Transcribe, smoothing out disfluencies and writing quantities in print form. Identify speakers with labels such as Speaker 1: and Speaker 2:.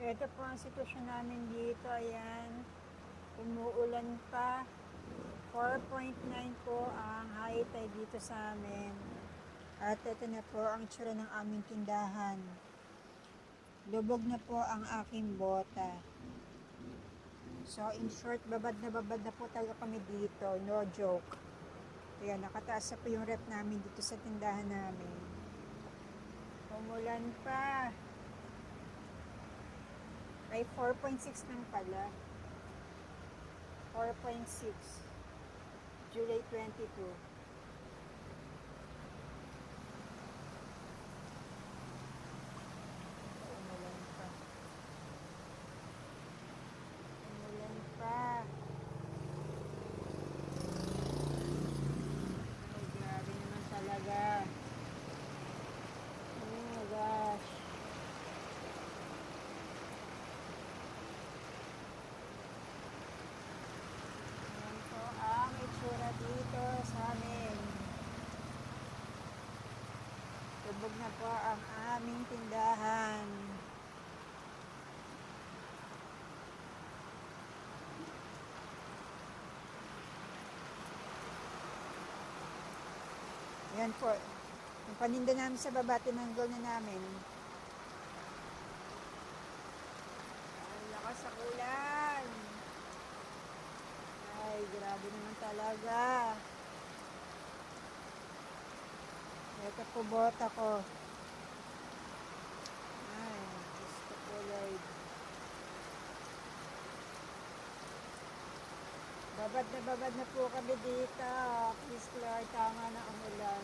Speaker 1: Ito po ang sitwasyon namin dito. Ayan. Umuulan pa. 4.9 po ang high tide dito sa amin. At ito na po ang itsura ng aming tindahan. Lubog na po ang aking bota. So, in short, babad na po talaga kami dito. No joke. Ayan, nakataas na po yung rep namin dito sa tindahan namin. Umulan pa. Ay, 4.6 lang pala. 4.6. July 22. Umulan pa. Umulan pa. Ay, grabe naman talaga. Oh my gosh. Ayan po ang itsura dito sa amin. Lubog na po ang aming tindahan. Ayan po. Yung paninda namin sa baba, tinanggol na namin. Ang lakas sa ulan. Ay, grabe naman talaga. Ito po bota ko. Ay, gusto ko, Lord. Babad na po kami dito. Please, Lord, tama na ang ulan.